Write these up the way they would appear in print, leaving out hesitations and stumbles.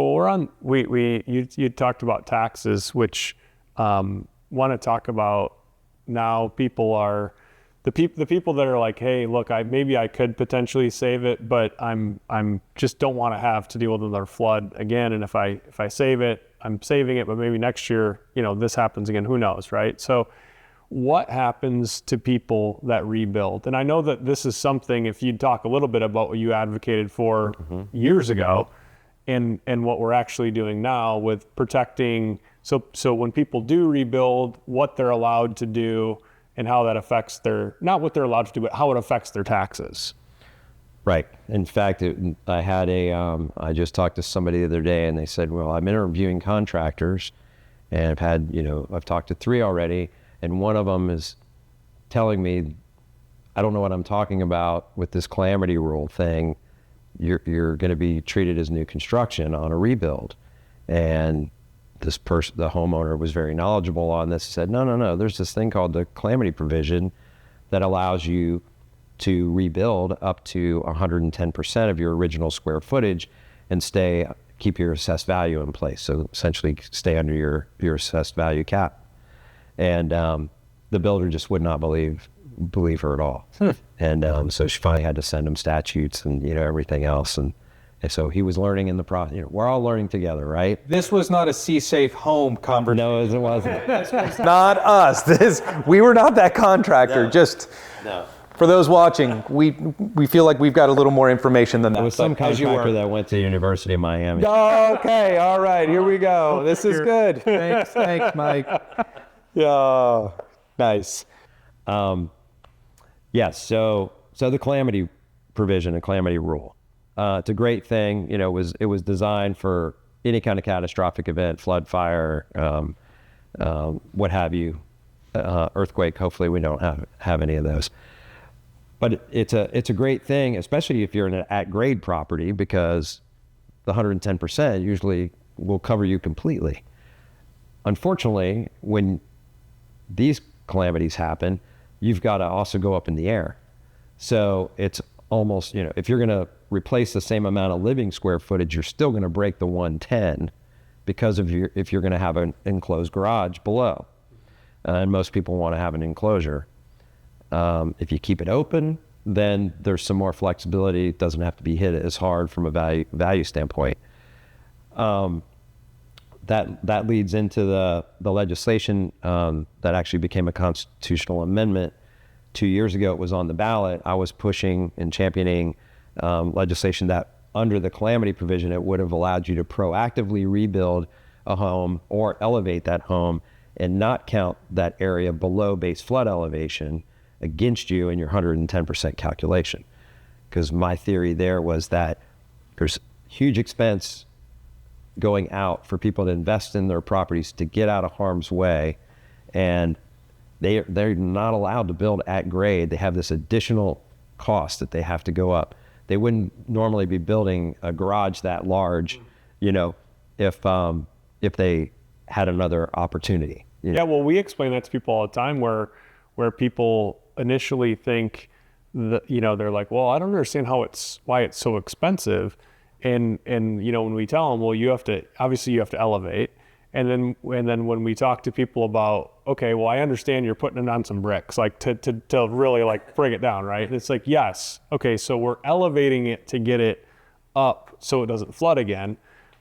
you talked about taxes, which want to talk about now. People are the people that are like, hey, look, maybe I could potentially save it, but I'm just don't want to have to deal with another flood again. And if I save it, I'm saving it, but maybe next year, this happens again. Who knows, right? So what happens to people that rebuild? And I know that this is something, if you'd talk a little bit about what you advocated for years ago and what we're actually doing now with protecting. So when people do rebuild, what they're allowed to do and how that affects not what they're allowed to do, but how it affects their taxes. Right. In fact, I just talked to somebody the other day and they said, well, I'm interviewing contractors and I've talked to 3 already. And one of them is telling me, I don't know what I'm talking about with this calamity rule thing. You're going to be treated as new construction on a rebuild. And the homeowner was very knowledgeable on this. He said, no, there's this thing called the calamity provision that allows you to rebuild up to 110% of your original square footage and keep your assessed value in place. So essentially stay under your assessed value cap. And the builder just would not believe her at all. And so she finally had to send him statutes and everything else. And so he was learning in the process. We're all learning together, right? This was not a Seasafe Home conversation. No, it wasn't. Not us. We were not that contractor. No. For those watching, we feel like we've got a little more information than that. It was some contractor that went to the University of Miami. Okay, all right, here we go. This is good. Thanks, Mike. Yeah, nice. Yes, so the calamity provision and calamity rule. It's a great thing. It was designed for any kind of catastrophic event, flood, fire, what have you, earthquake. Hopefully we don't have any of those. But it's a great thing, especially if you're in an at-grade property, because the 110% usually will cover you completely. Unfortunately, when these calamities happen, you've got to also go up in the air. So it's almost, if you're going to replace the same amount of living square footage, you're still going to break the 110 because if you're going to have an enclosed garage below. And most people want to have an enclosure. If you keep it open, then there's some more flexibility. It doesn't have to be hit as hard from a value standpoint. That leads into the legislation that actually became a constitutional amendment 2 years ago. It was on the ballot. I was pushing and championing legislation that under the calamity provision, it would have allowed you to proactively rebuild a home or elevate that home and not count that area below base flood elevation against you in your 110% calculation. Because my theory there was that there's huge expense going out for people to invest in their properties to get out of harm's way, and they're not allowed to build at grade. They have this additional cost that they have to go up. They wouldn't normally be building a garage that large, if they had another opportunity. Yeah, well, we explain that to people all the time where people initially think that, they're like, well, I don't understand why it's so expensive. And when we tell them, well, you have to elevate. And then when we talk to people about, okay, well, I understand you're putting it on some bricks, like to really like bring it down, right? And it's like, yes. Okay, so we're elevating it to get it up so it doesn't flood again.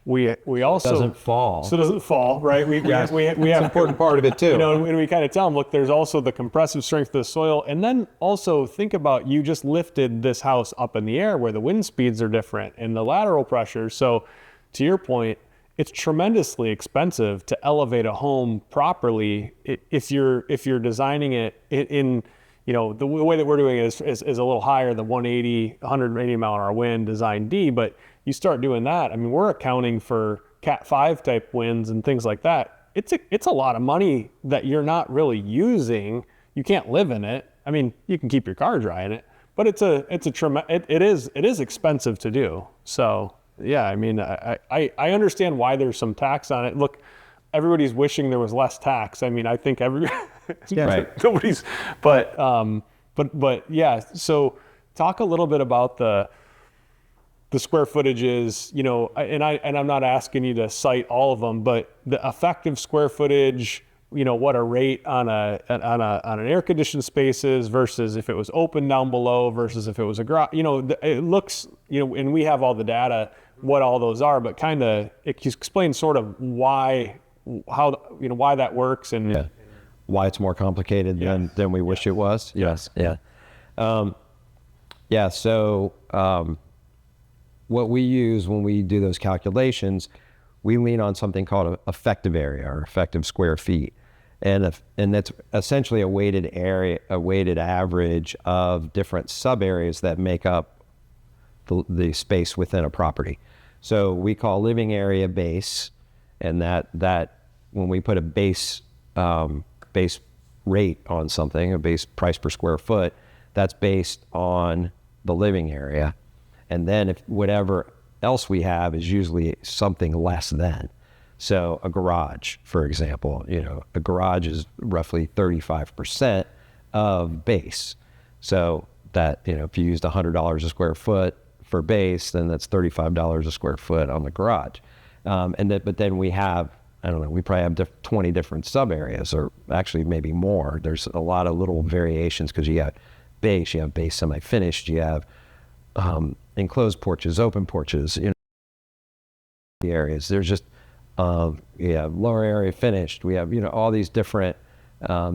We also doesn't fall. So it doesn't fall, right? We have an important part of it too. And we kind of tell them, look, there's also the compressive strength of the soil, and then also think about, you just lifted this house up in the air where the wind speeds are different and the lateral pressure. So to your point, it's tremendously expensive to elevate a home properly if you're designing it in the way that we're doing it is a little higher than 180 mile an hour wind design D, but you start doing that, I mean, we're accounting for Cat 5 type winds and things like that. It's a lot of money that you're not really using. You can't live in it. I mean, you can keep your car dry in it, but it is expensive to do. So yeah, I mean, I understand why there's some tax on it. Look, everybody's wishing there was less tax. I mean, I think nobody's, but yeah. So talk a little bit about the square footage is, you know, and I'm not asking you to cite all of them, but the effective square footage, you know, what a rate on an air conditioned space is versus if it was open down below versus if it was a garage, you know, it looks, you know, and we have all the data, what all those are, but kind of it explains sort of why that works and why it's more complicated than we wish it was. Yes. Yeah. So what we use when we do those calculations, we lean on something called effective area or effective square feet. And that's essentially a weighted average of different sub areas that make up the space within a property. So we call living area base, and that when we put a base rate on something, a base price per square foot, that's based on the living area. And then if whatever else we have is usually something less than. So a garage, for example, you know, a garage is roughly 35% of base. So that, you know, if you used $100 a square foot for base, then that's $35 a square foot on the garage. But then we have, I don't know, we probably have 20 different sub areas, or actually maybe more. There's a lot of little variations because you have base semi-finished, you have enclosed porches, open porches, you know, the areas. There's just lower area finished. We have, you know, all these different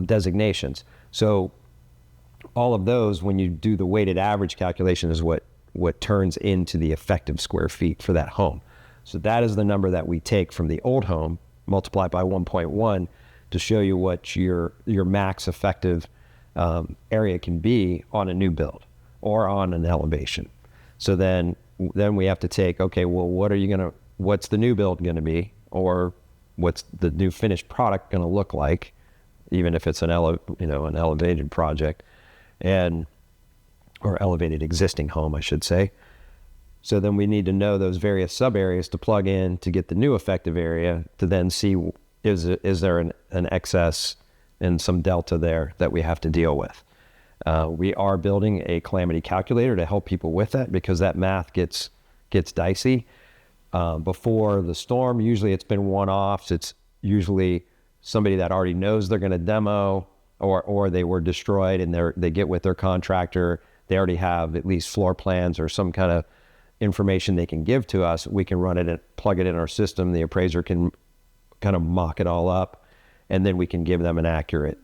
designations. So all of those, when you do the weighted average calculation, is what turns into the effective square feet for that home. So that is the number that we take from the old home, multiply by 1.1 to show you what your max effective area can be on a new build or on an elevation. So then we have to take, okay, well, what's the new build going to be, or what's the new finished product going to look like, even if it's an elevated project, or elevated existing home, I should say. So then we need to know those various sub areas to plug in to get the new effective area, to then see is there an excess and some delta there that we have to deal with. We are building a Calamity Calculator to help people with that, because that math gets dicey. Before the storm, usually it's been one-offs. It's usually somebody that already knows they're going to demo, or they were destroyed and they get with their contractor. They already have at least floor plans or some kind of information they can give to us. We can run it and plug it in our system. The appraiser can kind of mock it all up, and then we can give them an accurate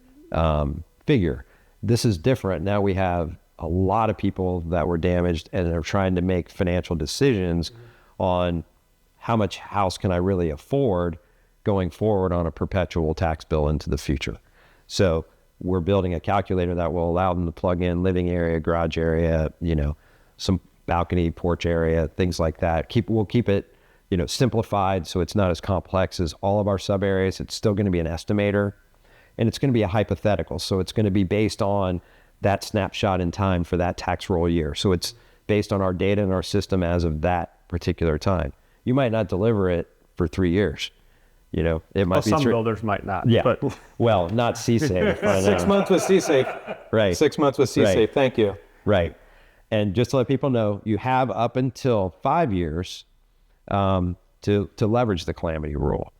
figure. This is different. Now we have a lot of people that were damaged and are trying to make financial decisions on how much house can I really afford going forward on a perpetual tax bill into the future. So we're building a calculator that will allow them to plug in living area, garage area, you know, some balcony, porch area, things like that. We'll keep it, you know, simplified, so it's not as complex as all of our sub areas. It's still going to be an estimator, and it's going to be a hypothetical. So it's going to be based on that snapshot in time for that tax roll year. So it's based on our data and our system as of that particular time. You might not deliver it for 3 years. You know, it might be some builders might not. Yeah. But well, not Seasafe. 6 months with Seasafe. Right. 6 months with Seasafe. Right. Thank you. Right. And just to let people know, you have up until 5 years to leverage the Calamity rule.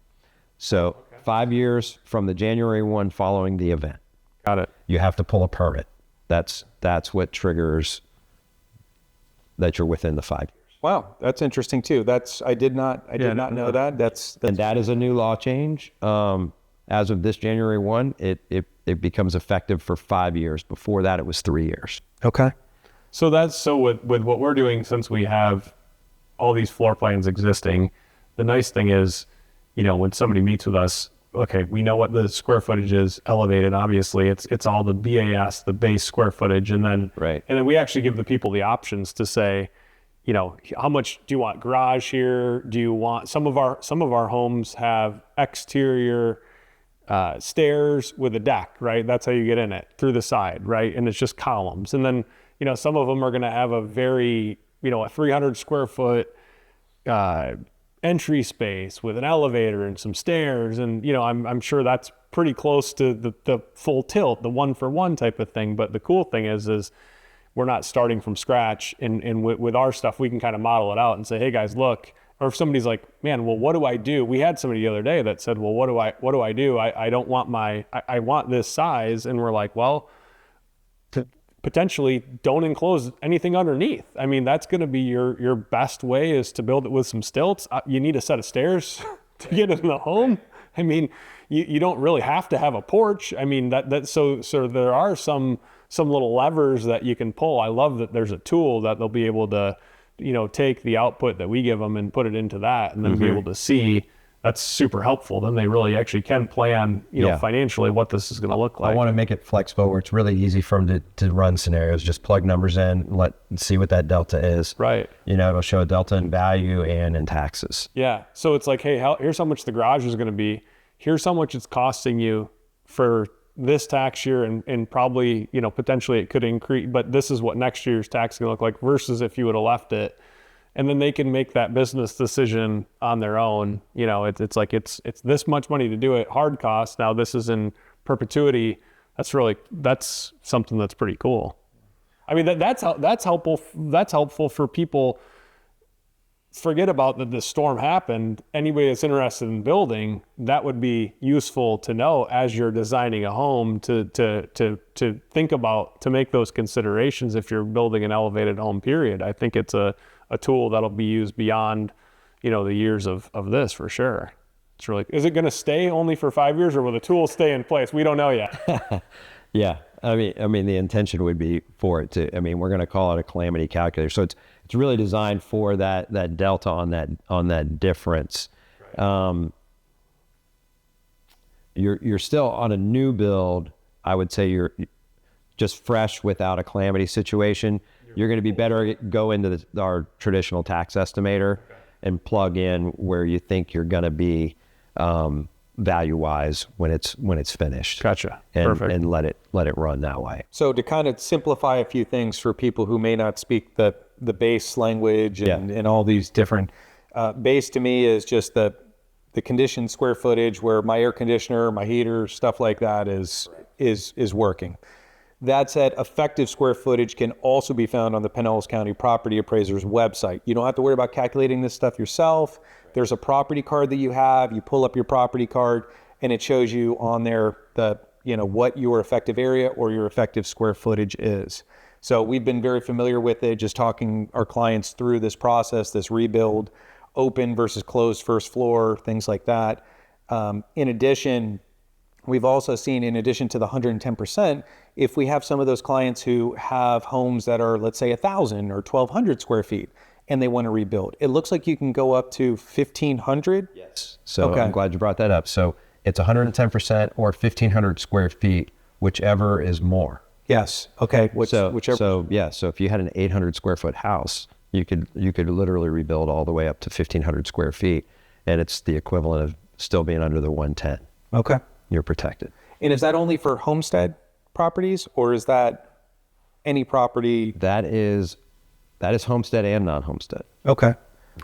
So 5 years from the January 1 following the event. Got it. You have to pull a permit. That's what triggers that you're within the 5 years. Wow, that's interesting too. I did not know that. That's and that is a new law change. As of this January 1, it becomes effective for 5 years. Before that, it was 3 years. okay. So with what we're doing, since we have all these floor plans existing, the nice thing is, you know, when somebody meets with us, okay, we know what the square footage is elevated. Obviously, it's all the BAS, the base square footage, and then we actually give the people the options to say, you know, how much do you want garage here? Do you want some of our homes have exterior stairs with a deck, right? That's how you get in it, through the side, right? And it's just columns. And then, you know, some of them are going to have a very, you know, a 300 square foot entry space with an elevator and some stairs. And, you know, I'm sure that's pretty close to the full tilt, the 1-for-1 type of thing. But the cool thing is we're not starting from scratch. And with our stuff, we can kind of model it out and say, hey guys, look. Or if somebody's like, man, well, what do I do? We had somebody the other day that said, well, what do I do? I don't want I want this size. And we're like, well, potentially don't enclose anything underneath. I mean, that's going to be your best way is to build it with some stilts. You need a set of stairs to get in the home. I mean, you don't really have to have a porch. I mean, so there are some little levers that you can pull. I love that there's a tool that they'll be able to, take the output that we give them and put it into that and then be able to see. That's super helpful. Then they really actually can plan, financially what this is going to look like. I want to make it flexible where it's really easy for them to run scenarios. Just plug numbers in, see what that delta is. Right. It'll show a delta in value and in taxes. Yeah. So it's like, hey, here's how much the garage is going to be. Here's how much it's costing you for this tax year, and probably, potentially it could increase, but this is what next year's tax is going to look like versus if you would have left it. And then they can make that business decision on their own. It's like, it's this much money to do it, hard cost. Now this is in perpetuity. That's something that's pretty cool. I mean, that's helpful. That's helpful for people. Forget about that the storm happened. Anybody that's interested in building, that would be useful to know as you're designing a home to think about, to make those considerations if you're building an elevated home, period. I think it's a tool that'll be used beyond, the years of this for sure. It's really, is it going to stay only for 5 years or will the tool stay in place? We don't know yet. Yeah. I mean, the intention would be for it to, we're going to call it a Calamity Calculator. So it's really designed for that delta on that difference. Right. You're still on a new build. I would say you're just fresh without a calamity situation. You're going to be better go into our traditional tax estimator and plug in where you think you're going to be value-wise when it's finished. Gotcha. And, Perfect. And let it run that way. So to kind of simplify a few things for people who may not speak the base language and all these different, base to me is just the conditioned square footage where my air conditioner, my heater, stuff like that is working. That said, effective square footage can also be found on the Pinellas County Property Appraiser's website. You don't have to worry about calculating this stuff yourself. There's a property card that you have. You pull up your property card and it shows you on there what your effective area or your effective square footage is. So we've been very familiar with it, just talking our clients through this process, this rebuild, open versus closed first floor, things like that. In addition, we've also seen, in addition to the 110%, if we have some of those clients who have homes that are, let's say, 1,000 or 1,200 square feet, and they want to rebuild, it looks like you can go up to 1,500. Yes. So okay. I'm glad you brought that up. So it's 110% or 1,500 square feet, whichever is more. Yes. Okay. Whichever. So if you had an 800 square foot house, you could literally rebuild all the way up to 1,500 square feet, and it's the equivalent of still being under the 110. Okay. You're protected. And is that only for homestead properties, or is that any property? That is homestead and non-homestead. Okay.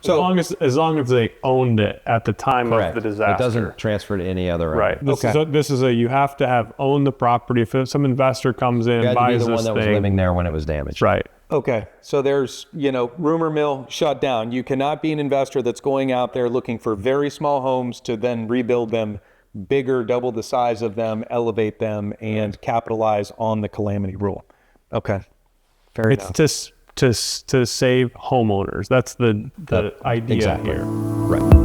So as long as they owned it at the time Correct. of the disaster. It doesn't transfer to any other. Right. This is you have to have owned the property. If some investor comes in and buys this thing. You had to be the one that was living there when it was damaged. Right. Okay. So there's, rumor mill shut down. You cannot be an investor that's going out there looking for very small homes to then rebuild them bigger, double the size of them, elevate them, and capitalize on the calamity rule. Okay. Fair enough. It's to save homeowners. That's the idea exactly. here. Right.